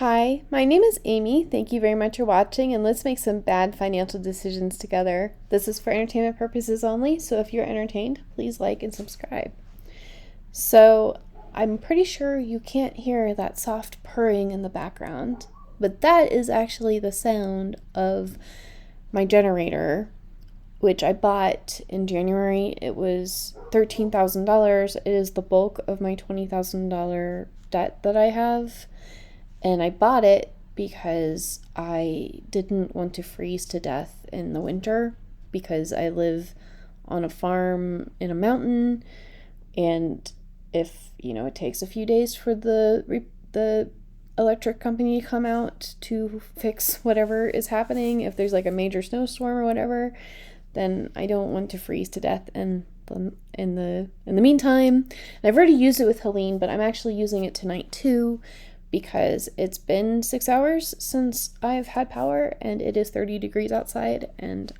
Hi, my name is Amy. Thank you very much for watching, and let's make some bad financial decisions together. This is for entertainment purposes only, so if you're entertained, please like and subscribe. So, I'm pretty sure you can't hear that soft purring in the background, but that is actually the sound of my generator, which I bought in January. It was $13,000. It is the bulk of my $20,000 debt that I have. And I bought it because I didn't want to freeze to death in the winter because I live on a farm in a mountain, and if, it takes a few days for the electric company to come out to fix whatever is happening, if there's like a major snowstorm or whatever, then I don't want to freeze to death in the meantime. And I've already used it with Helene, but I'm actually using it tonight too, because it's been 6 hours since I've had power and it is 30 degrees outside, and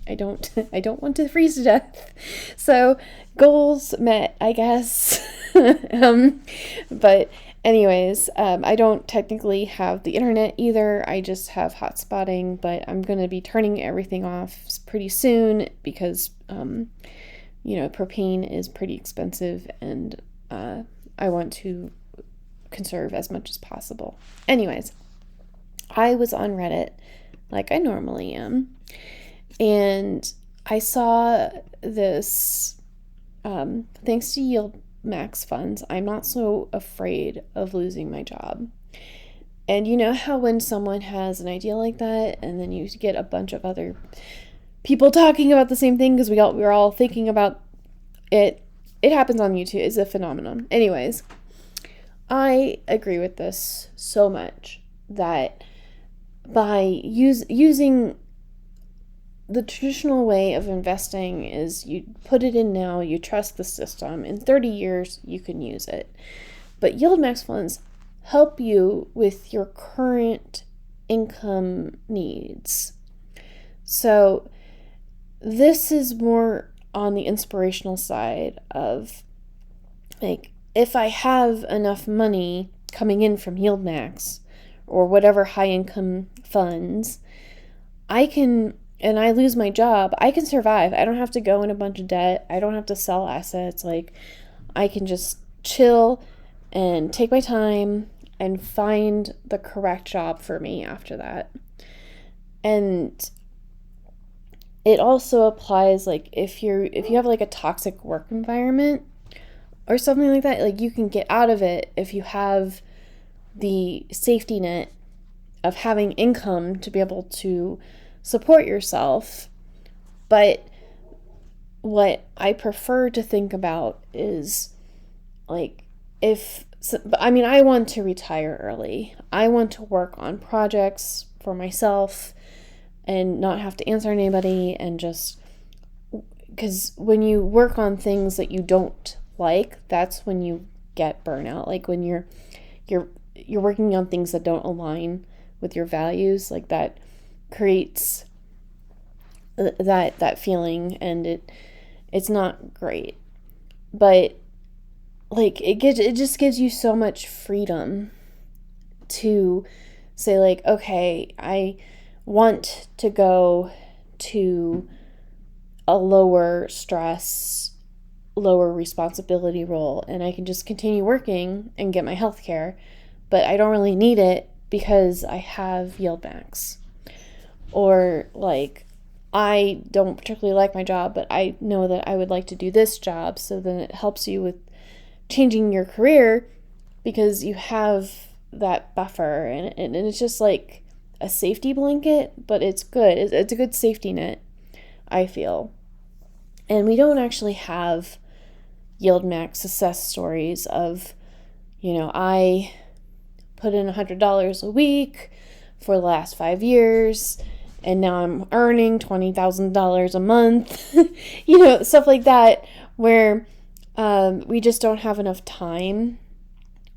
I don't want to freeze to death. So goals met, I guess. But anyways, I don't technically have the internet either. I just have hotspotting, but I'm going to be turning everything off pretty soon because, propane is pretty expensive, and I want to conserve as much as possible. Anyways, I was on Reddit like I normally am, and I saw this, thanks to Yieldmax funds, I'm not so afraid of losing my job. And you know how when someone has an idea like that, and then you get a bunch of other people talking about the same thing because we're all thinking about it. It happens on YouTube. It's a phenomenon. Anyways, I agree with this so much that by using the traditional way of investing is you put it in now, you trust the system, in 30 years you can use it. But Yieldmax funds help you with your current income needs. So this is more on the inspirational side of, like, if I have enough money coming in from Yieldmax or whatever high income funds, and I lose my job, I can survive. I don't have to go in a bunch of debt. I don't have to sell assets. Like, I can just chill and take my time and find the correct job for me after that. And it also applies, like, if you have like a toxic work environment or something like that, like, you can get out of it if you have the safety net of having income to be able to support yourself. But what I prefer to think about is, like, I want to retire early. I want to work on projects for myself and not have to answer anybody, and just, because when you work on things that you don't like, that's when you get burnout. Like, when you're working on things that don't align with your values, like, that creates that feeling, and it's not great. But, like, it just gives you so much freedom to say, like, okay, I want to go to a lower stress, lower responsibility role, and I can just continue working and get my health care, but I don't really need it because I have Yieldmax. Or, like, I don't particularly like my job, but I know that I would like to do this job, so then it helps you with changing your career because you have that buffer, and it's just like a safety blanket, but it's good. It's a good safety net, I feel. And we don't actually have Yieldmax success stories of, I put in $100 a week for the last 5 years, and now I'm earning $20,000 a month, stuff like that, where we just don't have enough time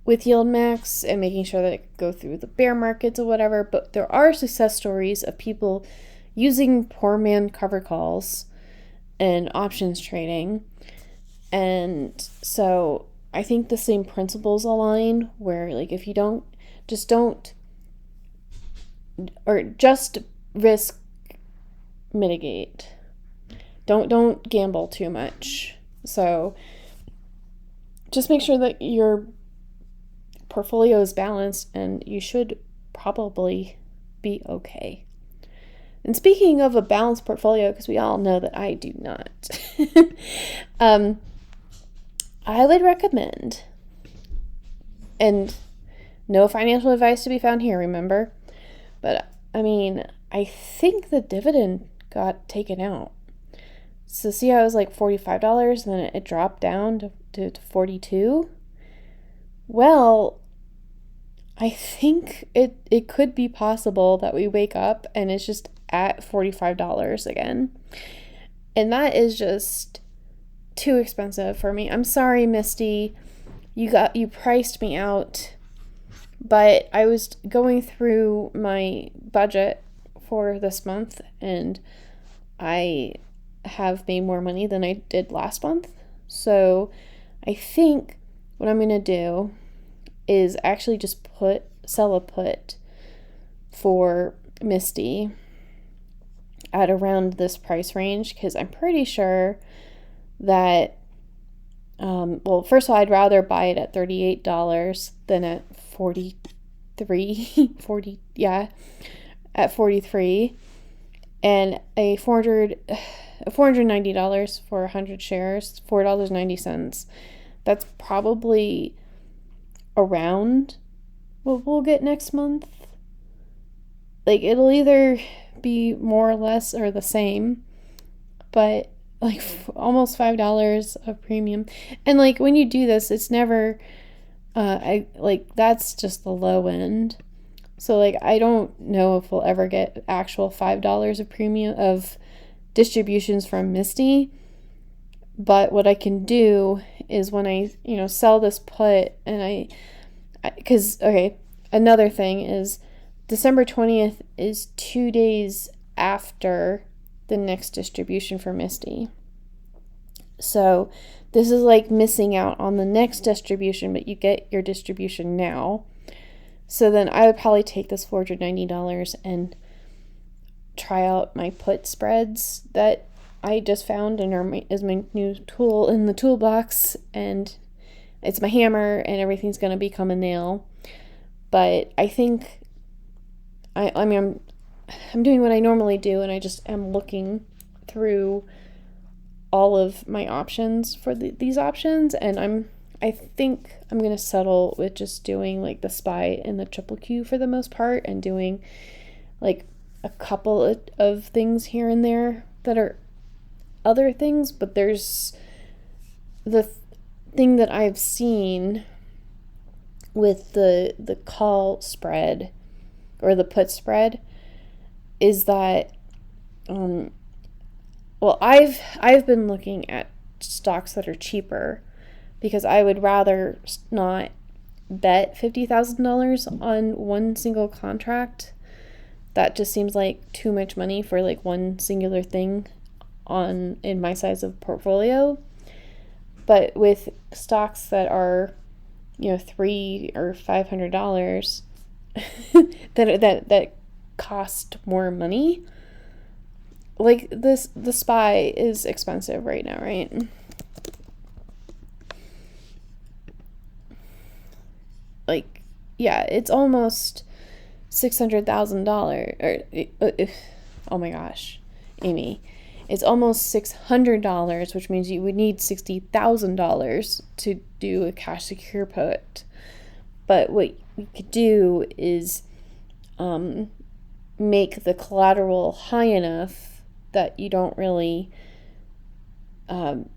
with Yieldmax and making sure that it go through the bear markets or whatever. But there are success stories of people using poor man cover calls and options trading. And so I think the same principles align, where, like, if you don't or just risk mitigate. Don't gamble too much. So just make sure that your portfolio is balanced, and you should probably be okay. And speaking of a balanced portfolio, because we all know that I do not, I would recommend, and no financial advice to be found here, remember, but I mean, I think the dividend got taken out. So see how it was like $45 and then it dropped down to $42? Well, I think it could be possible that we wake up and it's just at $45 again. And that is just too expensive for me. I'm sorry, Misty. You priced me out. But I was going through my budget for this month, and I have made more money than I did last month. So I think what I'm going to do is actually just sell a put for Misty at around this price range, because I'm pretty sure that, well, first of all, I'd rather buy it at $38 than at 43, 40, yeah, at 43, and a $490 for 100 shares, $4.90. That's probably around what we'll get next month. Like, it'll either be more or less or the same, but like almost $5 of premium. And like, when you do this, it's never that's just the low end. So like, I don't know if we'll ever get actual $5 of premium of distributions from Misty. But what I can do is when I, sell this put, and another thing is December 20th is 2 days after the next distribution for Misty. So this is like missing out on the next distribution, but you get your distribution now. So then I would probably take this $490 and try out my put spreads that I just found and is my new tool in the toolbox, and it's my hammer, and everything's going to become a nail. But I think I'm doing what I normally do, and I just am looking through all of my options for these options, and I think I'm going to settle with just doing like the SPY and the triple Q for the most part, and doing like a couple of things here and there that are other things. But there's the thing that I've seen with the call spread or the put spread is that I've been looking at stocks that are cheaper, because I would rather not bet $50,000 on one single contract. That just seems like too much money for like one singular thing in my size of portfolio. But with stocks that are, $300 or $500 that cost more money, like the SPY is expensive right now, right? Like, yeah, it's almost $600,000. Oh my gosh, Amy, it's almost $600, which means you would need $60,000 to do a cash secure put. But what we could do is make the collateral high enough that you don't really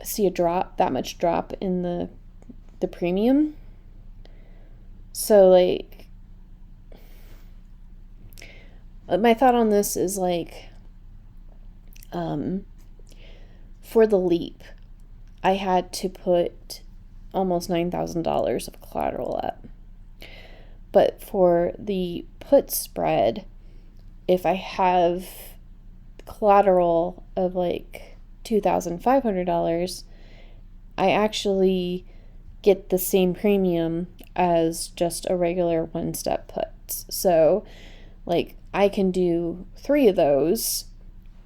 see that much drop in the premium. So like, my thought on this is like, for the leap, I had to put almost $9,000 of collateral up. But for the put spread, if I have collateral of like $2,500, I actually get the same premium as just a regular one-step put. So like I can do 3 of those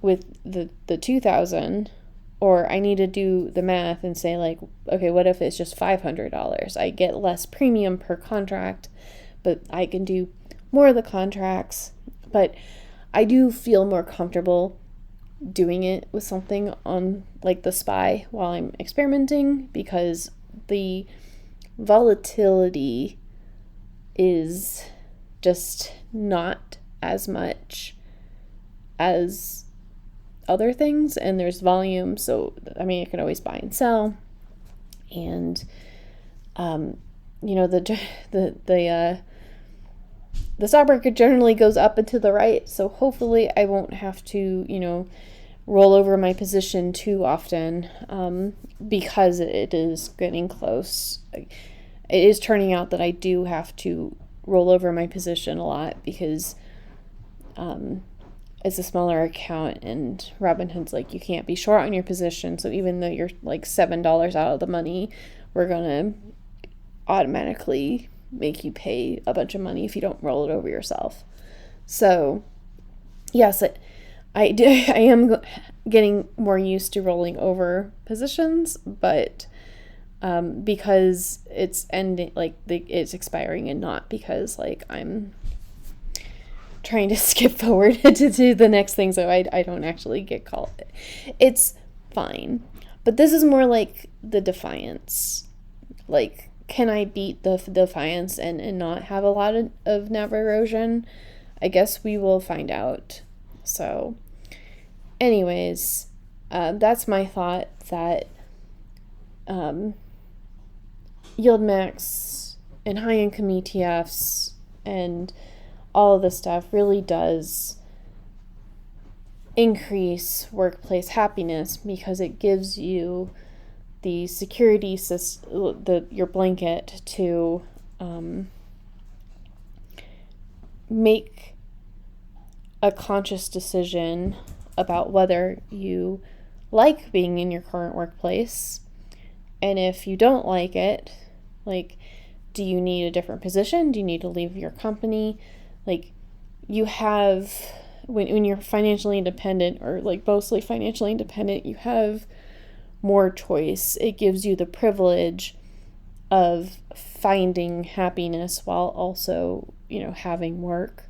with the 2,000, or I need to do the math and say like, okay, what if it's just $500? I get less premium per contract, but I can do more of the contracts. But I do feel more comfortable doing it with something on like the SPY while I'm experimenting, because the volatility is just not as much as other things, and there's volume, so I mean I can always buy and sell, and the stock market generally goes up and to the right, so hopefully I won't have to roll over my position too often, because it is getting close. It is turning out that I do have to roll over my position a lot, because it's a smaller account, and Robinhood's like, you can't be short on your position, so even though you're like $7 out of the money, we're gonna automatically make you pay a bunch of money if you don't roll it over yourself. So yes, I am getting more used to rolling over positions, but because it's ending, like it's expiring, and not because like I'm trying to skip forward to the next thing so I don't actually get called. It's fine. But this is more like the Defiance. Like, can I beat the Defiance and not have a lot of NAV erosion? I guess we will find out. So anyways, that's my thought, that Yieldmax and high income ETFs and all of this stuff really does increase workplace happiness, because it gives you the security system, your blanket to make a conscious decision about whether you like being in your current workplace, and if you don't like it, like, do you need a different position? Do you need to leave your company? Like, you have, when you're financially independent, or like mostly financially independent, you have more choice. It gives you the privilege of finding happiness while also, having work.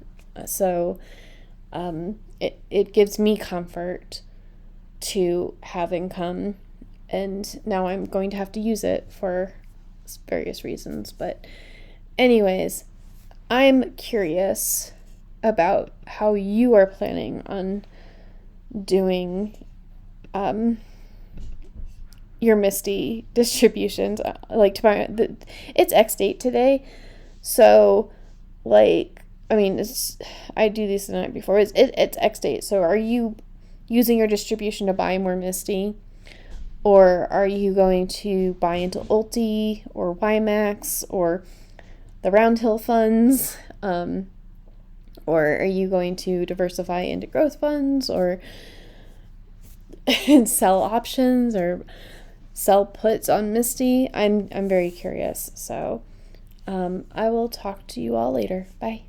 So it gives me comfort to have income, and now I'm going to have to use it for various reasons. But anyways, I'm curious about how you are planning on doing your Misty distributions. Like, tomorrow, it's X date today, so like, I mean, I do these the night before. It's X date. So are you using your distribution to buy more Misty, or are you going to buy into Ulti or Yieldmax or the Roundhill funds, or are you going to diversify into growth funds, or sell options, or sell puts on Misty? I'm very curious. So I will talk to you all later. Bye.